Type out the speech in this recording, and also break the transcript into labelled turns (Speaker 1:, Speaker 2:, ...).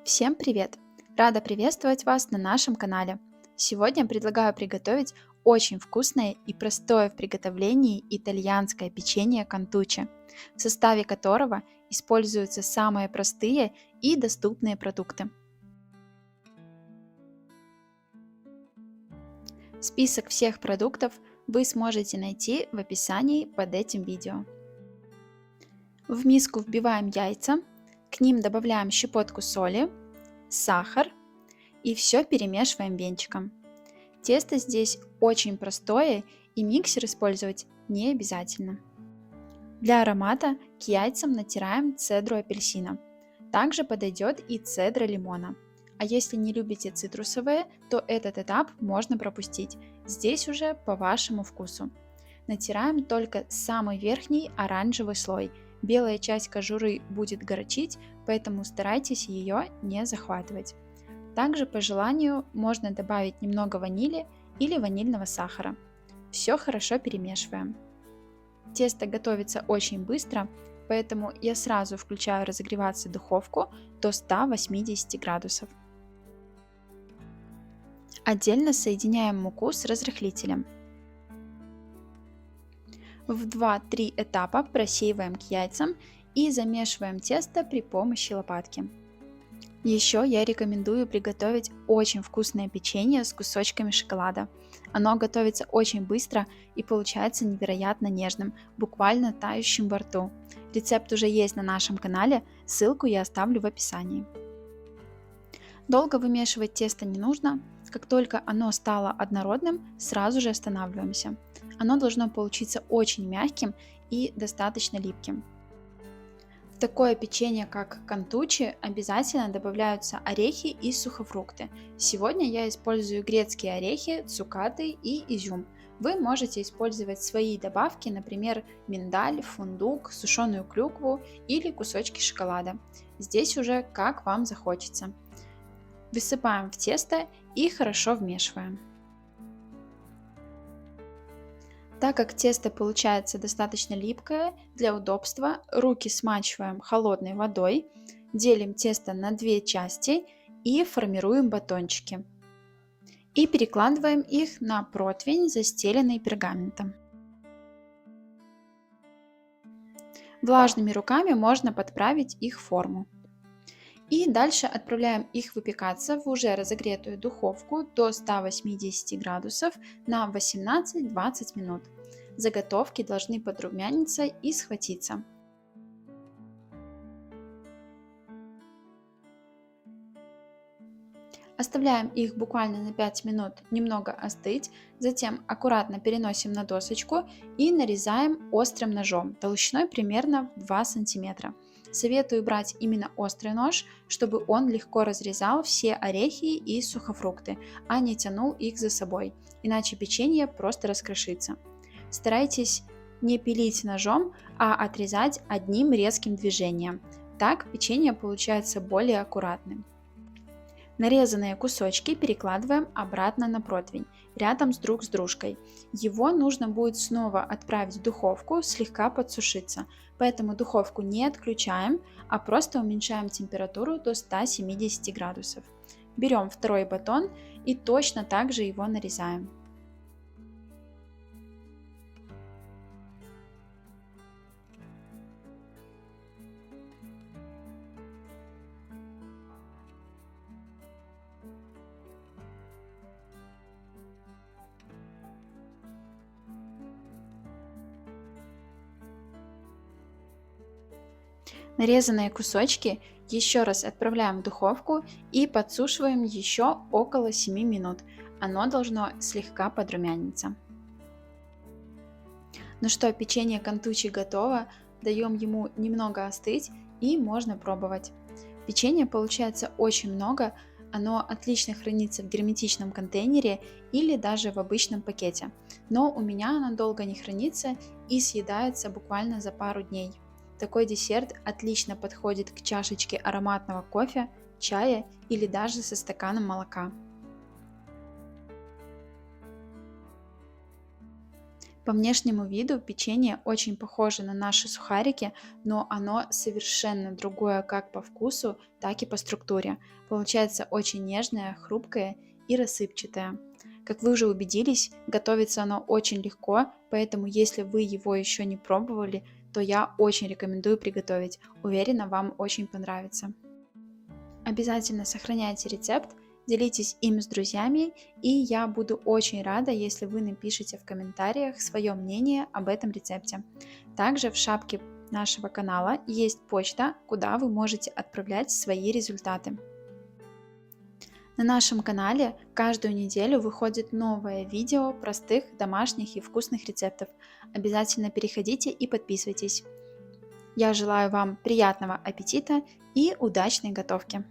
Speaker 1: Всем привет! Рада приветствовать вас на нашем канале. Сегодня предлагаю приготовить очень вкусное и простое в приготовлении итальянское печенье кантуче, в составе которого используются самые простые и доступные продукты. Список всех продуктов вы сможете найти в описании под этим видео. В миску вбиваем яйца, к ним добавляем щепотку соли, сахар и все перемешиваем венчиком. Тесто здесь очень простое и миксер использовать не обязательно. Для аромата к яйцам натираем цедру апельсина. Также подойдет и цедра лимона. А если не любите цитрусовые, то этот этап можно пропустить. Здесь уже по вашему вкусу. Натираем только самый верхний оранжевый слой. Белая часть кожуры будет горчить, поэтому старайтесь ее не захватывать. Также по желанию можно добавить немного ванили или ванильного сахара. Все хорошо перемешиваем. Тесто готовится очень быстро, поэтому я сразу включаю разогреваться духовку до 180 градусов. Отдельно соединяем муку с разрыхлителем. В 2-3 этапа просеиваем к яйцам и замешиваем тесто при помощи лопатки. Еще я рекомендую приготовить очень вкусное печенье с кусочками шоколада. Оно готовится очень быстро и получается невероятно нежным, буквально тающим во рту. Рецепт уже есть на нашем канале, ссылку я оставлю в описании. Долго вымешивать тесто не нужно, как только оно стало однородным, сразу же останавливаемся. Оно должно получиться очень мягким и достаточно липким. В такое печенье, как кантучи, обязательно добавляются орехи и сухофрукты. Сегодня я использую грецкие орехи, цукаты и изюм. Вы можете использовать свои добавки, например, миндаль, фундук, сушеную клюкву или кусочки шоколада. Здесь уже как вам захочется. Высыпаем в тесто и хорошо вмешиваем. Так как тесто получается достаточно липкое, для удобства руки смачиваем холодной водой, делим тесто на две части и формируем батончики. И перекладываем их на противень, застеленный пергаментом. Влажными руками можно подправить их форму. И дальше отправляем их выпекаться в уже разогретую духовку до 180 градусов на 18-20 минут. Заготовки должны подрумяниться и схватиться. Оставляем их буквально на 5 минут немного остыть, затем аккуратно переносим на досочку и нарезаем острым ножом толщиной примерно в 2 см. Советую брать именно острый нож, чтобы он легко разрезал все орехи и сухофрукты, а не тянул их за собой, иначе печенье просто раскрошится. Старайтесь не пилить ножом, а отрезать одним резким движением. Так печенье получается более аккуратным. Нарезанные кусочки перекладываем обратно на противень, рядом друг с дружкой. Его нужно будет снова отправить в духовку, слегка подсушиться, поэтому духовку не отключаем, а просто уменьшаем температуру до 170 градусов. Берем второй батон и точно так же его нарезаем. Нарезанные кусочки еще раз отправляем в духовку и подсушиваем еще около 7 минут. Оно должно слегка подрумяниться. Ну что, печенье кантучи готово, даем ему немного остыть и можно пробовать. Печенья получается очень много, оно отлично хранится в герметичном контейнере или даже в обычном пакете. Но у меня оно долго не хранится и съедается буквально за пару дней. Такой десерт отлично подходит к чашечке ароматного кофе, чая или даже со стаканом молока. По внешнему виду печенье очень похоже на наши сухарики, но оно совершенно другое как по вкусу, так и по структуре. Получается очень нежное, хрупкое и рассыпчатое. Как вы уже убедились, готовится оно очень легко, поэтому если вы его еще не пробовали, то я очень рекомендую приготовить. Уверена, вам очень понравится. Обязательно сохраняйте рецепт, делитесь им с друзьями, и я буду очень рада, если вы напишите в комментариях свое мнение об этом рецепте. Также в шапке нашего канала есть почта, куда вы можете отправлять свои результаты. На нашем канале каждую неделю выходит новое видео простых, домашних и вкусных рецептов. Обязательно переходите и подписывайтесь. Я желаю вам приятного аппетита и удачной готовки!